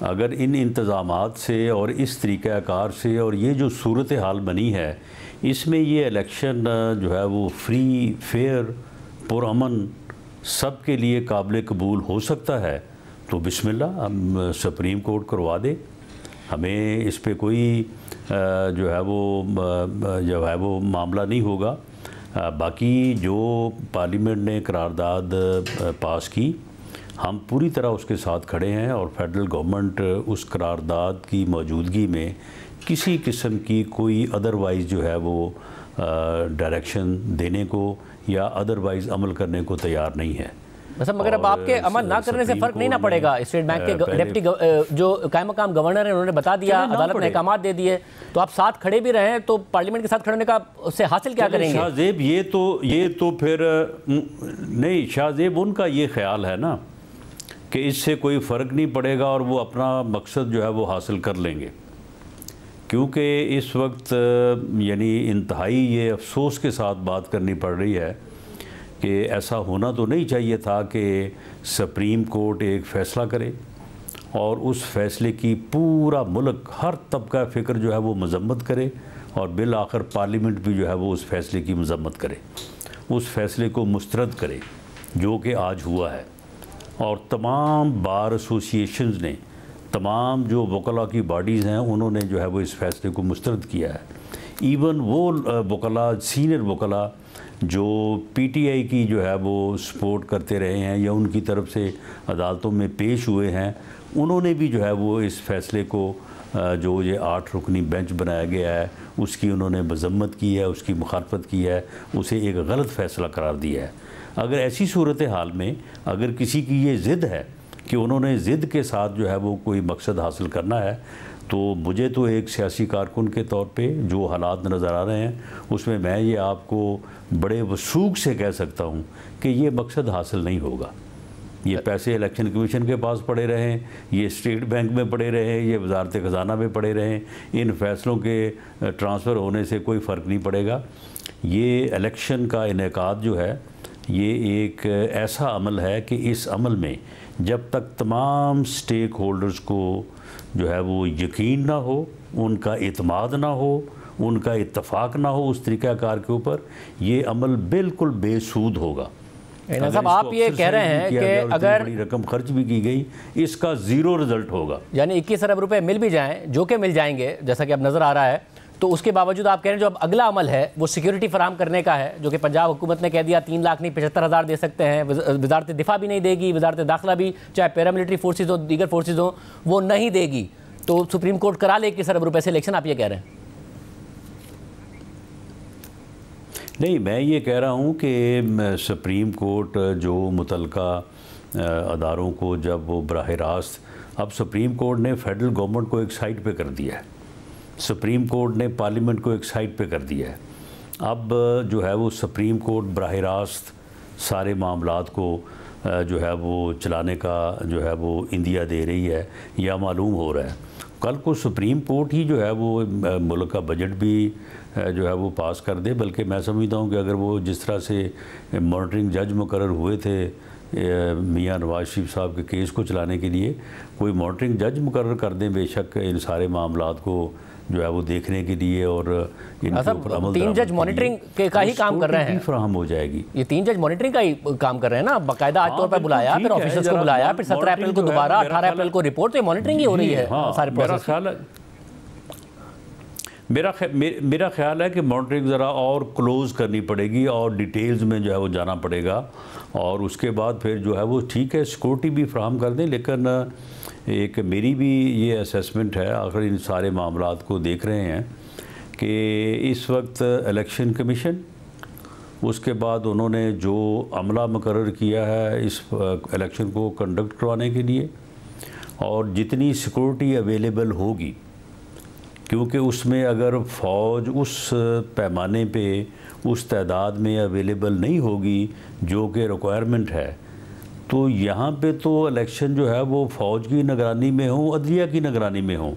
अगर इन इंतज़ामात से और इस तरीक़ाकार से और ये जो सूरत हाल बनी है, इसमें ये इलेक्शन जो है वो फ्री, फेयर, पुरअमन, सब के लिए काबिल कबूल हो सकता है, तो बिस्मिल्लाह हम सुप्रीम कोर्ट करवा दे। हमें इस पे कोई जो है वो मामला नहीं होगा। बाकी जो पार्लियामेंट ने करारदाद पास की, हम पूरी तरह उसके साथ खड़े हैं और फेडरल गवर्नमेंट उस करारदाद की मौजूदगी में किसी किस्म की कोई अदरवाइज़ जो है वो डायरेक्शन देने को या अदरवाइज़ अमल करने को तैयार नहीं है। मगर अब आपके अमल ना करने से फर्क नहीं ना पड़ेगा। स्टेट बैंक के डिप्टी जो कायम मकाम गवर्नर हैं, उन्होंने बता दिया, अदालत ने अहकामात दे दिए, तो आप साथ खड़े भी रहे तो पार्लियामेंट के साथ खड़े होने का उससे हासिल क्या करेंगे? शाहजेब, ये तो फिर नहीं, शाहजेब उनका ये ख्याल है ना कि इससे कोई फ़र्क नहीं पड़ेगा और वो अपना मकसद जो है वो हासिल कर लेंगे, क्योंकि इस वक्त यानी इंतहाई ये अफसोस के साथ बात करनी पड़ रही है कि ऐसा होना तो नहीं चाहिए था कि सुप्रीम कोर्ट एक फ़ैसला करे और उस फैसले की पूरा मुल्क, हर तबका फ़िक्र जो है वो मजम्मत करे और बिल आखिर पार्लियामेंट भी जो है वो उस फैसले की मजम्मत करे, उस फैसले को मुस्तरद करे, जो कि आज हुआ है। और तमाम बार एसोसिएशंस ने, तमाम जो वकला की बॉडीज़ हैं, उन्होंने जो है वो इस फैसले को मुस्तरद किया है। इवन वो वकला, सीनियर वकला जो पीटीआई की जो है वो सपोर्ट करते रहे हैं या उनकी तरफ से अदालतों में पेश हुए हैं, उन्होंने भी जो है वो इस फैसले को जो ये 8 रुकनी बेंच बनाया गया है उसकी उन्होंने मजम्मत की है, उसकी मुखालफत की है, उसे एक गलत फ़ैसला करार दिया है। अगर ऐसी सूरत हाल में अगर किसी की ये ज़िद है कि उन्होंने ज़िद के साथ जो है वो कोई मकसद हासिल करना है, तो मुझे तो एक सियासी कारकुन के तौर पे जो हालात नज़र आ रहे हैं उसमें मैं ये आपको बड़े वसूख से कह सकता हूँ कि ये मकसद हासिल नहीं होगा। ये पैसे इलेक्शन कमीशन के पास पड़े रहें, ये स्टेट बैंक में पड़े रहें, ये वजारत ख़जाना में पड़े रहें, इन फैसलों के ट्रांसफ़र होने से कोई फ़र्क नहीं पड़ेगा। ये इलेक्शन का इनेकाद जो है ये एक ऐसा अमल है कि इस अमल में जब तक तमाम स्टेक होल्डर्स को जो है वो यकीन ना हो, उनका इत्माद ना हो, उनका इत्तफाक ना हो उस तरीक़ाकार के ऊपर, ये अमल बिल्कुल बेसूद होगा। साहब आप ये कह रहे हैं कि अगर बड़ी रकम खर्च भी की गई इसका ज़ीरो रिजल्ट होगा, यानी 21 अरब रुपए मिल भी जाएं, जो कि मिल जाएंगे जैसा कि अब नज़र आ रहा है, तो उसके बावजूद आप कह रहे हैं जो अब अगला अमल है वो सिक्योरिटी फराम करने का है, जो कि पंजाब हुकूमत ने कह दिया 3 लाख नहीं 75,000 दे सकते हैं, वजारत दिफा भी नहीं देगी, वजारत दाखिला भी चाहे पैरामिलिट्री फोर्सेज हो दीगर फोर्सेज हो वो नहीं देगी, तो सुप्रीम कोर्ट करा ले 21 अरब रुपए से इलेक्शन, आप ये कह रहे हैं? नहीं, मैं ये कह रहा हूँ कि सुप्रीम कोर्ट जो मुतलका अदारों को जब वो बराह रास्त, अब सुप्रीम कोर्ट ने फेडरल गवर्नमेंट को एक साइड पे कर दिया है, सुप्रीम कोर्ट ने पार्लियामेंट को एक साइड पे कर दिया है। अब जो है वो सुप्रीम कोर्ट बराह रास्त सारे मामलात को जो है वो चलाने का जो है वो इंदिया दे रही है, या मालूम हो रहा है। कल को सुप्रीम कोर्ट ही जो है वो मुल्क का बजट भी जो है वो पास कर दे, बल्कि मैं समझता हूँ कि अगर वो जिस तरह से मॉनिटरिंग जज मुकर्रर हुए थे मियाँ नवाज शरीफ साहब के केस को चलाने के लिए, कोई मॉनिटरिंग जज मुकर्रर कर दें बेशक इन सारे मामलात को जो है वो देखने के लिए, और इनके ऊपर अमल 3 जज मॉनिटरिंग का ही काम कर रहे हैं, फराहम हो जाएगी। ये 3 जज मॉनिटरिंग का ही काम कर रहे हैं ना, बाकायदा आज तौर पर बुलाया, फिर ऑफिसर्स को बुलाया, फिर 17 अप्रैल को दोबारा, 18 अप्रैल को रिपोर्ट, तो मॉनिटरिंग ही हो रही है सारे प्रोसेस। मेरा ख्याल है कि मॉनिटरिंग ज़रा और क्लोज़ करनी पड़ेगी और डिटेल्स में जो है वो जाना पड़ेगा, और उसके बाद फिर जो है वो ठीक है सिक्योरिटी भी फ्राहम कर दें, लेकिन एक मेरी भी ये असेसमेंट है, आखिर इन सारे मामलात को देख रहे हैं कि इस वक्त इलेक्शन कमीशन, उसके बाद उन्होंने जो अमला मुकर्रर किया है इस इलेक्शन को कंडक्ट करवाने के लिए, और जितनी सिक्योरिटी अवेलेबल होगी, क्योंकि उसमें अगर फ़ौज उस पैमाने पे उस तादाद में अवेलेबल नहीं होगी जो कि रिक्वायरमेंट है, तो यहाँ पे तो इलेक्शन जो है वो फ़ौज की निगरानी में हो, अदलिया की निगरानी में हो,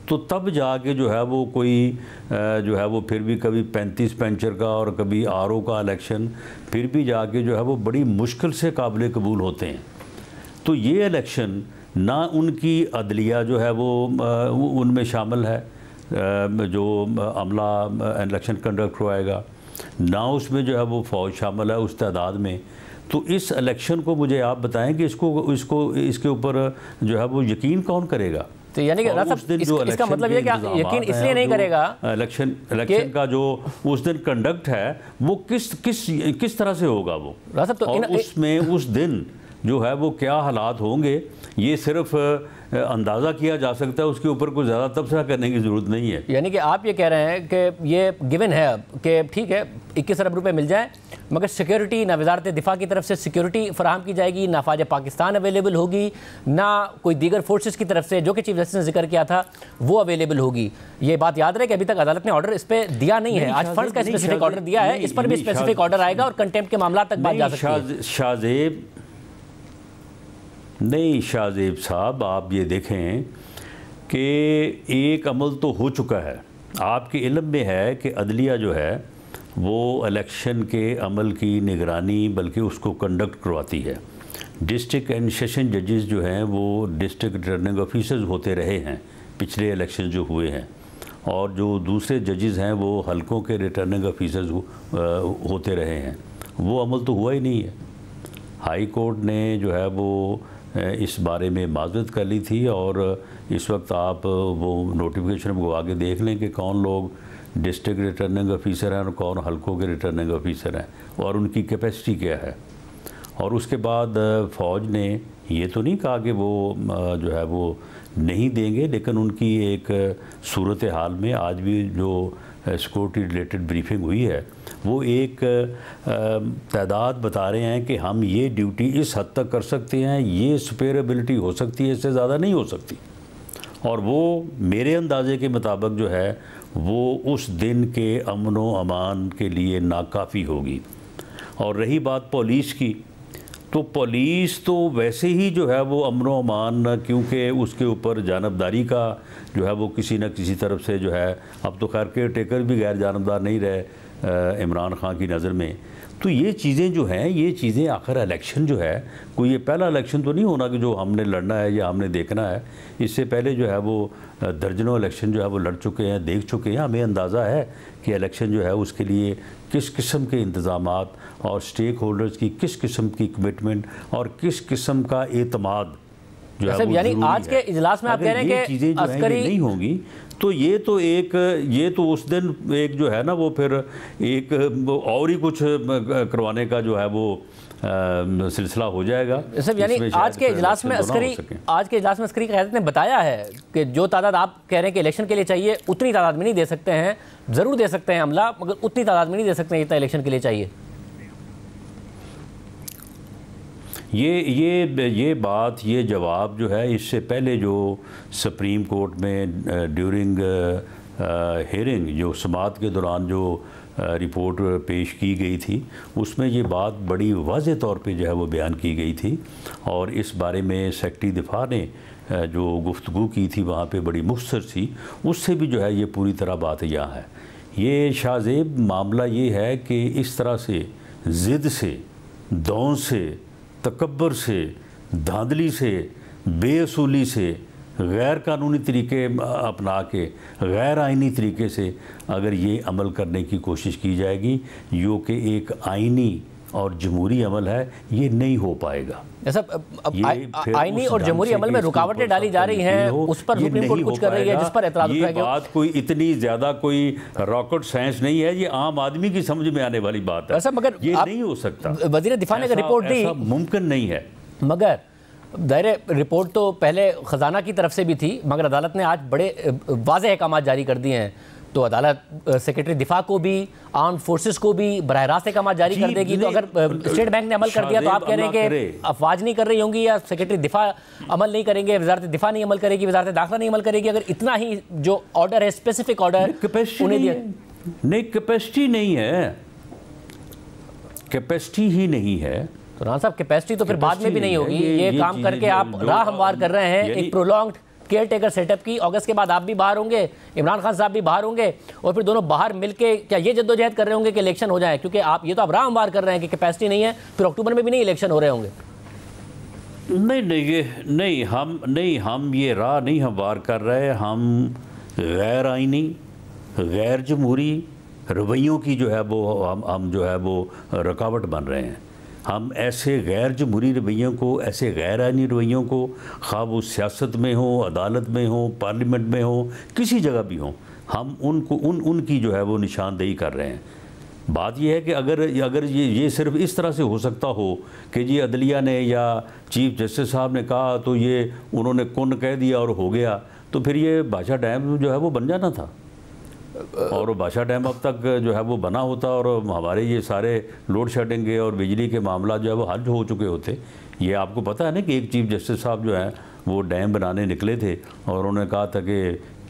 तो तब जाके जो है वो कोई जो है वो फिर भी कभी 35 पेंचर का और कभी आरओ का इलेक्शन फिर भी जाके जो है वो बड़ी मुश्किल से काबिल कबूल होते हैं। तो ये इलेक्शन ना उनकी अदलिया जो है वो उनमें शामिल है जो अमला इलेक्शन कंडक्ट करवाएगा, ना उसमें जो है वो फ़ौज शामिल है उस तादाद में। तो इस इलेक्शन को मुझे आप बताएं कि इसके ऊपर जो है वो यकीन कौन करेगा? तो यानी कि इसका मतलब ये कि यकीन इसलिए नहीं करेगा इलेक्शन का जो उस दिन कंडक्ट है वो किस तरह से होगा वो, और उसमें उस दिन जो है वो क्या हालात होंगे ये सिर्फ अंदाज़ा किया जा सकता है, उसके ऊपर कुछ ज़्यादा तबसरा करने की ज़रूरत नहीं है। यानी कि आप ये कह रहे हैं कि ये गिवन है अब कि ठीक है 21 अरब रुपए मिल जाए, मगर सिक्योरिटी ना वजारत दिफा की तरफ से सिक्योरिटी फराहम की जाएगी, ना फ़ौज पाकिस्तान अवेलेबल होगी, ना कोई दीगर फोर्सेस की तरफ से जो कि चीफ जस्टिस ने जिक्र किया था वो अवेलेबल होगी। ये बात याद रहे कि अभी तक अदालत ने ऑर्डर इस पर दिया नहीं है, आज फंड्स का स्पेसिफिक ऑर्डर दिया है, इस पर भी स्पेसिफिक ऑर्डर आएगा और कंटेम्प्ट के मामला तक बात जा सकती है। नहीं शाहजेब साहब, आप ये देखें कि एक अमल तो हो चुका है, आपके इल्म में है कि अदलिया जो है वो इलेक्शन के अमल की निगरानी बल्कि उसको कंडक्ट करवाती है। डिस्ट्रिक्ट एंड सेशन जजेस जो हैं वो डिस्ट्रिक्ट रिटर्निंग ऑफिसर्स होते रहे हैं पिछले इलेक्शन जो हुए हैं, और जो दूसरे जजेस हैं वो हलकों के रिटर्निंग ऑफिसर्स होते रहे हैं। वो अमल तो हुआ ही नहीं है। हाई कोर्ट ने जो है वो इस बारे में माजरत कर ली थी, और इस वक्त आप वो नोटिफिकेशन को आगे देख लें कि कौन लोग डिस्ट्रिक्ट रिटर्निंग ऑफिसर हैं और कौन हलकों के रिटर्निंग ऑफिसर हैं और उनकी कैपेसिटी क्या है। और उसके बाद फ़ौज ने ये तो नहीं कहा कि वो जो है वो नहीं देंगे, लेकिन उनकी एक सूरत हाल में आज भी जो सिक्योरिटी रिलेटेड ब्रीफिंग हुई है वो एक तादाद बता रहे हैं कि हम ये ड्यूटी इस हद तक कर सकते हैं, ये सुपेरेबिलिटी हो सकती है, इससे ज़्यादा नहीं हो सकती। और वो मेरे अंदाजे के मुताबिक जो है वो उस दिन के अमन व अमान के लिए नाकाफ़ी होगी। और रही बात पुलिस की, तो पुलिस तो वैसे ही जो है वो अमन व अमान, क्योंकि उसके ऊपर जानबदारी का जो है वो किसी न किसी तरफ से जो है, अब तो खैर केयर टेकर भी गैर जानबदार नहीं रहे इमरान खान की नज़र में। तो ये चीज़ें जो हैं, ये चीज़ें आखिर इलेक्शन जो है, कोई ये पहला इलेक्शन तो नहीं होना कि जो हमने लड़ना है या हमने देखना है। इससे पहले जो है वो दर्जनों इलेक्शन जो है वो लड़ चुके हैं, देख चुके हैं। हमें अंदाज़ा है कि इलेक्शन जो है उसके लिए किस किस्म के इंतज़ामात और स्टेक होल्डर्स की किस किस्म की कमिटमेंट और किस किस्म का एतमाद जो है वो यानी ज़रूरी आज के इजलास में आप कह रहे हैं कि चीज़ें जो है नहीं होंगी, तो ये तो उस दिन एक जो है ना वो फिर एक और ही कुछ करवाने का जो है वो सिलसिला हो जाएगा। सर यानी आज के इजलास में अस्करी क़यादत ने बताया है कि जो तादाद आप कह रहे हैं कि इलेक्शन के लिए चाहिए उतनी तादाद में नहीं दे सकते हैं, ज़रूर दे सकते हैं अमला, मगर उतनी तादाद में नहीं दे सकते हैं जितना इलेक्शन के लिए चाहिए। ये बात, ये जवाब जो है इससे पहले जो सुप्रीम कोर्ट में ड्यूरिंग हियरिंग जो समाअत के दौरान जो रिपोर्ट पेश की गई थी उसमें ये बात बड़ी वाज़े तौर पे जो है वो बयान की गई थी। और इस बारे में सेक्रेटरी दिफा ने जो गुफ्तगू की थी वहाँ पे बड़ी मुख्तसर थी, उससे भी जो है ये पूरी तरह बात यहाँ है। ये शाहजेब मामला ये है कि इस तरह से ज़िद से, दौन से, तकब्बर से, धांधली से, बेअसूली से, गैर कानूनी तरीके अपना के, गैर आइनी तरीके से अगर ये अमल करने की कोशिश की जाएगी जो कि एक आइनी और जमहूरी अमल है, ये नहीं हो पाएगा। आइनी और जमहूरी अमल में रुकावटें डाली जा रही हैं, उस पर सुप्रीम कोर्ट कुछ कर रही है जिस पर एतराज़ उठाया गया। ये बात कोई इतनी ज़्यादा कोई रॉकेट साइंस नहीं है, ये आम आदमी की समझ में आने वाली बात है। मगर ये नहीं हो सकता। वज़ीर दिफा ने रिपोर्ट दी, मुमकिन नहीं है। मगर दायरे रिपोर्ट तो पहले ख़जाना की तरफ से भी थी, मगर अदालत ने आज बड़े वाज़ेह अहकाम जारी कर दिए हैं। तो अदालत सेक्रेटरी दिफा को भी, आर्म फोर्सेस को भी बराह रास्त अहकाम जारी कर देगी। तो अगर स्टेट बैंक ने अमल कर दिया तो आप कह रहे हैं कि अफवाज नहीं कर रही होंगी या सेक्रेटरी दिफा अमल नहीं करेंगे, वजारत दिफा नहीं अमल करेगी, वजारत दाखिला नहीं अमल करेगी। अगर इतना ही जो ऑर्डर है, स्पेसिफिक ऑर्डर उन्हें दिया नहीं, कैपेसिटी नहीं है, कैपेसिटी ही नहीं है। तो राना साहब कैपेसिटी तो फिर बाद में भी नहीं होगी। ये काम करके आप राह हमवार कर रहे हैं एक प्रोलॉन्ग्ड केयर टेकर सेटअप की। अगस्त के बाद आप भी बाहर होंगे, इमरान खान साहब भी बाहर होंगे, और फिर दोनों बाहर मिलके क्या ये जद्दोजहद कर रहे होंगे कि इलेक्शन हो जाए? क्योंकि आप तो राह हमवार कर रहे हैं कि कैपेसिटी नहीं है, फिर अक्टूबर में भी नहीं इलेक्शन हो रहे होंगे। नहीं, हम ये राह नहीं हमवार कर रहे। हम गैर आइनी, गैर जमहूरी रवैयों की जो है वो हम जो है वो रुकावट बन रहे हैं। हम ऐसे गैर जमहूरी रवैयों को, ऐसे गैर आइनी रवैयों को, खा वो सियासत में हो, अदालत में हो, पार्लियामेंट में हो, किसी जगह भी हो, हम उनकी जो है वो निशानदेही कर रहे हैं। बात यह है कि अगर ये सिर्फ इस तरह से हो सकता हो कि जी अदलिया ने या चीफ जस्टिस साहब ने कहा तो ये उन्होंने कुन कह दिया और हो गया, तो फिर ये बादशाह डैम जो है वो बन जाना था। और बादशाह डैम अब तक जो है वो बना होता और हमारे ये सारे लोड शेडिंग और बिजली के मामला जो है वो हल हो चुके होते। ये आपको पता है ना कि एक चीफ जस्टिस साहब जो हैं वो डैम बनाने निकले थे और उन्होंने कहा था कि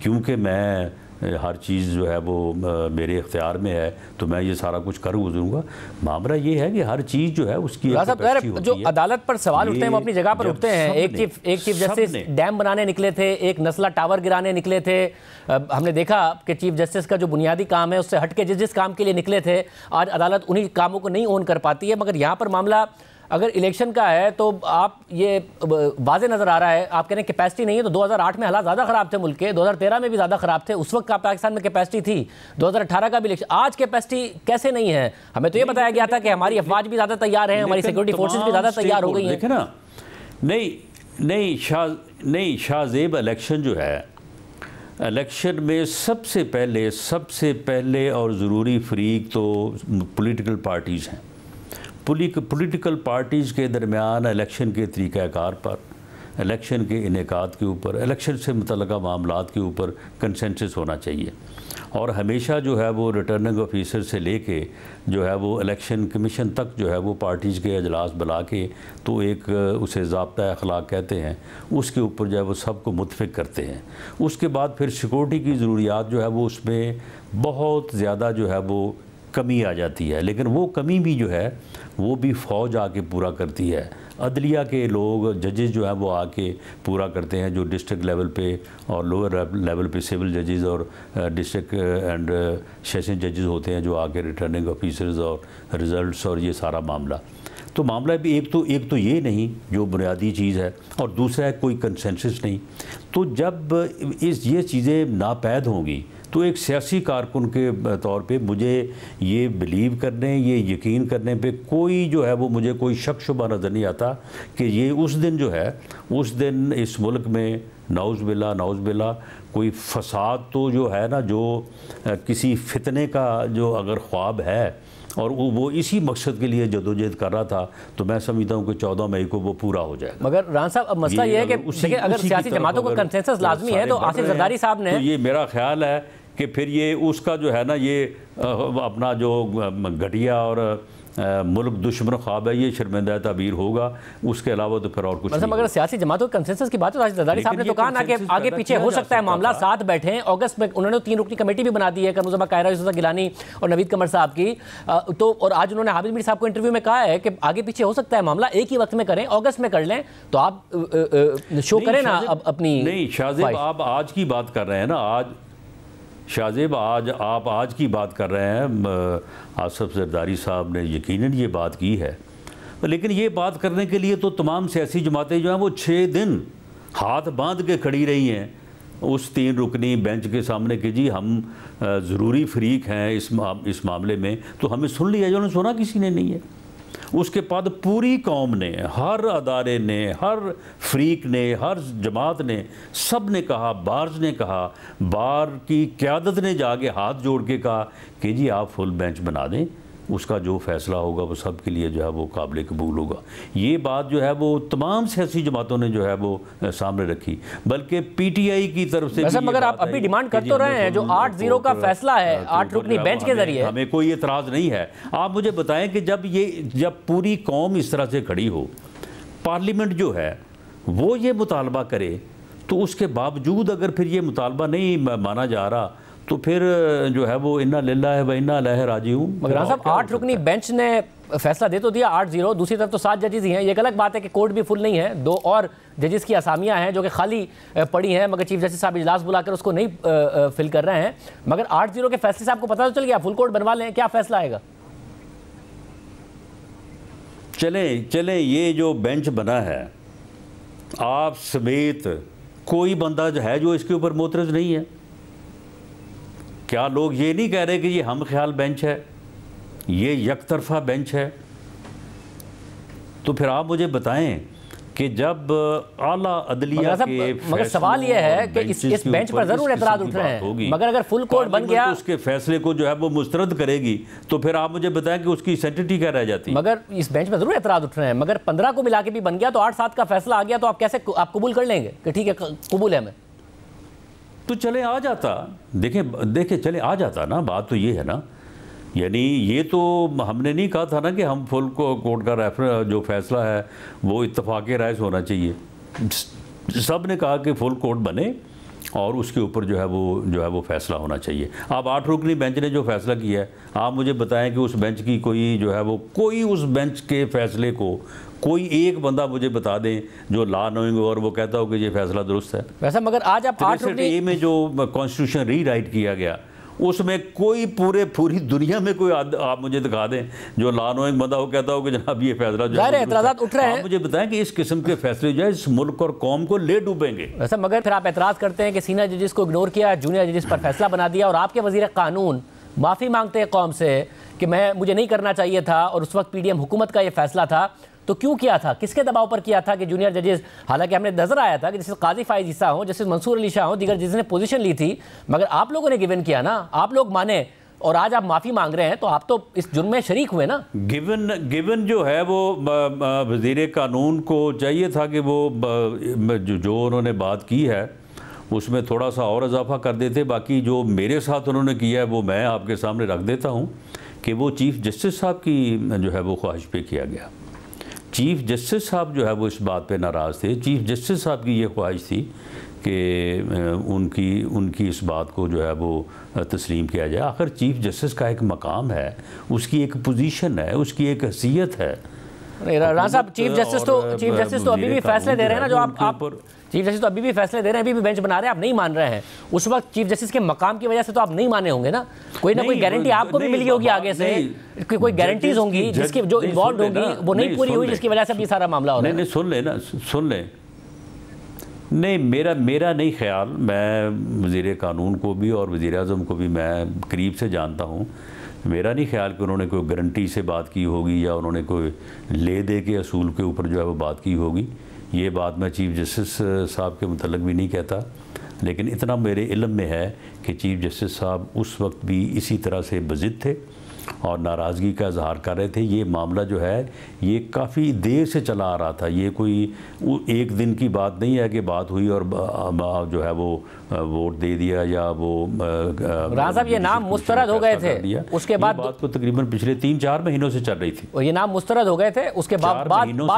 क्योंकि मैं हर चीज़ जो है वो मेरे इख्तियार में है तो मैं ये सारा कुछ कर गुजरूंगा। मामला ये है कि हर चीज़ जो है उसकी जो अदालत पर सवाल उठते हैं वो अपनी जगह पर उठते हैं। एक चीफ जस्टिस डैम बनाने निकले थे, एक नस्ला टावर गिराने निकले थे। हमने देखा कि चीफ जस्टिस का जो बुनियादी काम है उससे हट के जिस काम के लिए निकले थे आज अदालत उन्हीं कामों को नहीं ओन कर पाती है। मगर यहाँ पर मामला अगर इलेक्शन का है तो आप ये वाज़े नज़र आ रहा है, आप कह रहे हैं कैपेसिटी नहीं है। तो 2008 में हालात ज़्यादा ख़राब थे मुल्क के, 2013 में भी ज़्यादा ख़राब थे, उस वक्त का पाकिस्तान में कैपेसिटी थी, 2018 का भी इलेक्शन। आज कैपेसिटी कैसे नहीं है? हमें तो ये बताया गया था कि हमारी अफवाज भी ज़्यादा तैयार हैं, हमारी सिक्योरिटी फोर्सेज भी ज़्यादा तैयार हो गई हैं। देखे ना, नहीं शाहजेब, इलेक्शन जो है, इलेक्शन में सबसे पहले और ज़रूरी फरीक तो पॉलिटिकल पार्टीज़ हैं। पॉलिटिकल पार्टीज़ के दरमियान इलेक्शन के तरीक़ाकार पर, इलेक्शन के इनेकाद के ऊपर, इलेक्शन से मुतल्लिक़ा मामलात के ऊपर कंसेंसस होना चाहिए। और हमेशा जो है वो रिटर्निंग ऑफिसर से लेके जो है वो इलेक्शन कमीशन तक जो है वो पार्टीज़ के अजलास बुला के तो एक उसे ज़ाब्ता अखलाक कहते हैं, उसके ऊपर जो है वो सबको मुतफ़िक करते हैं। उसके बाद फिर सिक्योरिटी की ज़रूरियात जो है वो उसमें बहुत ज़्यादा जो है वो कमी आ जाती है, लेकिन वो कमी भी जो है वो भी फ़ौज आके पूरा करती है। अदलिया के लोग, जजेस जो हैं वो आके पूरा करते हैं, जो डिस्ट्रिक्ट लेवल पे और लोअर लेवल पे सिविल जजेस और डिस्ट्रिक्ट एंड सेशन जजेस होते हैं जो आके रिटर्निंग ऑफिसर्स और रिज़ल्ट्स और ये सारा मामला। तो मामला भी एक तो ये नहीं जो बुनियादी चीज़ है, और दूसरा है कोई कंसेंसस नहीं। तो जब ये चीज़ें नापैद होंगी तो एक सियासी कारकुन के तौर पे मुझे ये बिलीव करने, ये यकीन करने पे कोई जो है वो मुझे कोई शक शुबा नज़र नहीं आता कि ये उस दिन जो है उस दिन इस मुल्क में नाउज़ बिल्ला कोई फसाद तो जो है ना, जो किसी फितने का जो अगर ख्वाब है और वो इसी मकसद के लिए जदोजहद कर रहा था, तो मैं समझता हूँ कि 14 मई को वो पूरा हो जाएगा। मगर राना साहब, अब मसला ये है कि देखिए, अगर सियासी जमातों को कंसेंसस लाजमी है तो आसिफ जरदारी साहब ने, तो ये मेरा ख्याल है कि फिर ये उसका जो है ना ये अपना जो घटिया और मुल्क दुश्मन ख्वाब है ये शर्मिंदा ताबीर होगा, उसके अलावा तो फिर और कुछ नहीं। अगर सियासी जमातों के कंसेंसस की बात है तो जरदारी साहब ने तो कहा ना कि आगे पीछे हो सकता है मामला, साथ बैठे हैं। अगस्त में उन्होंने 3 रुकनी कमेटी भी बना दी है, कमरुज़्ज़मा कायरा, यूसुफ गिलानी और नवीद कमर साहब की। तो और आज उन्होंने हाफिज मीर साहब को इंटरव्यू में कहा है कि आगे पीछे हो सकता है मामला, एक ही वक्त में करें, अगस्त में कर लें। तो आप शो करें ना अपनी। नहीं शाहजेब, आप आज की बात कर रहे हैं ना, आज शाहजेब आज की बात कर रहे हैं। आसिफ जरदारी साहब ने यकीनन ये बात की है, लेकिन ये बात करने के लिए तो तमाम सियासी जमातें जो हैं वो 6 दिन हाथ बांध के खड़ी रही हैं उस 3 रुकनी बेंच के सामने कि जी हम ज़रूरी फरीक हैं इस मामले में, तो हमें सुन लिया। जो सुना किसी ने नहीं है। उसके बाद पूरी कौम ने, हर अदारे ने, हर फरीक ने, हर जमात ने, सब ने कहा, बार्स ने कहा, बार की क़यादत ने जाके हाथ जोड़ के कहा कि जी आप फुल बेंच बना दें, उसका जो फ़ैसला होगा वो सब के लिए जो है वो काबिल कबूल होगा। ये बात जो है वो तमाम सियासी जमातों ने जो है वो सामने रखी, बल्कि PTI की तरफ से भी। मगर आप अभी डिमांड कर तो रहे हैं जो 8-0 का फैसला है 8 रुकनी बेंच के जरिए, हमें कोई एतराज़ नहीं है। आप मुझे बताएं कि जब पूरी कौम इस तरह से खड़ी हो, पार्लियामेंट जो है वो ये मुतालबा करे, तो उसके बावजूद अगर फिर ये मुतालबा नहीं माना जा रहा तो फिर जो है वो इन्ना लिल्लाहि व इन्ना इलैहि राजिऊन। मगर साहब 8 रुकनी बेंच ने फैसला दे तो दिया 8-0, दूसरी तरफ तो 7 जजेस ही हैं। ये एक अलग बात है कि कोर्ट भी फुल नहीं है, 2 और जजेस की असामियां हैं जो कि खाली पड़ी हैं, मगर चीफ जस्टिस साहब इजलास बुलाकर उसको नहीं फिल कर रहे हैं। मगर 8-0 के फैसले से आपको पता तो चल गया, फुल कोर्ट बनवा लें, क्या फैसला आएगा? चले ये जो बेंच बना है, आप समेत कोई बंदा जो है जो इसके ऊपर मोतरज़ नहीं है। क्या लोग ये नहीं कह रहे कि ये हम ख्याल बेंच है, ये यकतरफा बेंच है? तो फिर आप मुझे बताएं कि जब आला अदलिया के मगर सवाल ये है कि इस बेंच पर जरूर एतराज उठ रहे हैं, मगर अगर फुल कोर्ट बन गया उसके फैसले को जो है वो मुस्तरद करेगी, तो फिर आप मुझे बताएं कि उसकी सेंटिटी क्या रह जाती है? मगर इस बेंच पर जरूर एतराज उठ रहे हैं, मगर 15 को मिला के भी बन गया तो 8-7 का फैसला आ गया, तो आप कैसे आप कबूल कर लेंगे कि ठीक है कबूल है हमें? तो चले आ जाता, देखें चले आ जाता ना। बात तो ये है ना, यानी ये तो हमने नहीं कहा था ना कि हम फुल कोर्ट का रेफर जो फैसला है वो इत्तफाक़ राय से होना चाहिए। सब ने कहा कि फुल कोर्ट बने और उसके ऊपर जो है वो फैसला होना चाहिए। अब 8 रुकनी बेंच ने जो फैसला किया है, आप मुझे बताएं कि उस बेंच की कोई उस बेंच के फैसले को कोई एक बंदा मुझे बता दें जो ला नोइंग और वो कहता हो कि ये फैसला दुरुस्त है। वैसा मगर आज आप 8 रुकनी में जो कॉन्स्टिट्यूशन रीराइट किया गया उसमें कोई पूरी दुनिया में कोई आप मुझे दिखा दें जो ला नोइंग बंदा हो कहता हो कि जनाब ये फैसला जो है एतराज़ात उठ रहे हैं। आप मुझे बताएं कि इस किस्म के फैसले जो है इस मुल्क और कौम को ले डूबेंगे। वैसा मगर फिर आप एतराज़ करते हैं कि सीनियर जजेस को इग्नोर किया, जूनियर जजेस पर फैसला बना दिया, और आपके वज़ीर कानून माफ़ी मांगते हैं कौम से कि मुझे नहीं करना चाहिए था और उस वक्त PDM हुकूमत का ये फैसला था। तो क्यों किया था, किसके दबाव पर किया था कि जूनियर जजेस, हालांकि हमने नजर आया था कि जैसे काजी फाइज ईसा हो, जैसे मंसूर अली शाह हो, दीगर जजेस ने पोजीशन ली थी, मगर आप लोगों ने गिवन किया ना, आप लोग माने और आज आप माफ़ी मांग रहे हैं, तो आप तो इस जुर्म में शरीक हुए ना। गिवन जो है वो वज़ीर कानून को चाहिए था कि वो जो उन्होंने बात की है उसमें थोड़ा सा और इजाफा कर देते। बाकी जो मेरे साथ उन्होंने किया है वो मैं आपके सामने रख देता हूँ कि वो चीफ़ जस्टिस साहब की जो है वो ख्वाहिश पे किया गया। चीफ़ जस्टिस साहब जो है वो इस बात पे नाराज़ थे। चीफ़ जस्टिस साहब की ये ख्वाहिश थी कि उनकी इस बात को जो है वो तस्लीम किया जाए। आखिर चीफ़ जस्टिस का एक मकाम है, उसकी एक पोजीशन है, उसकी एक हैसियत है। राना साहब, चीफ जस्टिस तो अभी भी फैसले दे रहे हैं ना, जो आप चीफ जस्टिस तो अभी भी फैसले दे रहे हैं, अभी भी बेंच बना रहे हैं, आप नहीं मान रहे हैं। उस वक्त चीफ जस्टिस के मकाम की वजह से तो आप नहीं माने होंगे ना, कोई ना कोई गारंटी आपको भी मिली होगी आगे से, कोई गारंटीज होंगी जिसकी जो इन्वॉल्व होगी वो नहीं पूरी हुई, जिसकी वजह से अभी सारा मामला हो रहा है। नहीं, सुन ले नहीं, मेरा नहीं ख्याल, मैं वज़ीर कानून को भी और वज़ीर आज़म को भी मैं करीब से जानता हूँ। मेरा नहीं ख्याल कि उन्होंने कोई गारंटी से बात की होगी या उन्होंने कोई ले दे के असूल के ऊपर जो है वो बात की होगी। ये बात मैं चीफ़ जस्टिस साहब के मुतल्लिक़ भी नहीं कहता, लेकिन इतना मेरे इल्म में है कि चीफ़ जस्टिस साहब उस वक्त भी इसी तरह से बज़िद थे और नाराज़गी का इजहार कर रहे थे। ये मामला जो है ये काफ़ी देर से चला आ रहा था, ये कोई एक दिन की बात नहीं है कि बात हुई और जो है वो वोट दे दिया या वो राना साहब ये नाम मुस्तरद हो गए थे, उसके बाद बात तो तकरीबन पिछले 3-4 महीनों से चल रही थी और ये नाम मुस्तरद हो गए थे। उसके बाद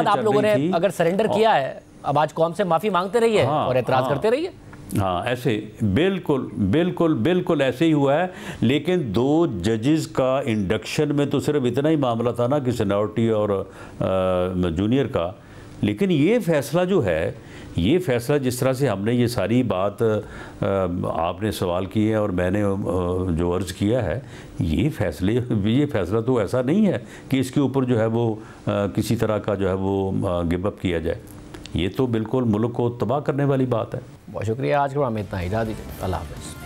आप लोगों ने अगर सरेंडर किया है, अब आज कौम से माफ़ी मांगते रहिए और एतराज़ करते रहिए। हाँ, ऐसे बिल्कुल ऐसे ही हुआ है। लेकिन 2 जजेस का इंडक्शन में तो सिर्फ इतना ही मामला था ना कि सीनियरिटी और जूनियर का। लेकिन ये फ़ैसला जो है, ये फ़ैसला जिस तरह से हमने ये सारी बात आपने सवाल किए और मैंने जो अर्ज़ किया है, ये फ़ैसला तो ऐसा नहीं है कि इसके ऊपर जो है वो किसी तरह का जो है वो गिव अप किया जाए। ये तो बिल्कुल मुल्क को तबाह करने वाली बात है। बहुत शुक्रिया, आज के प्रोग्राम में इतना ही, इजाज़त दीजिए, अल्लाह हाफ़िज़।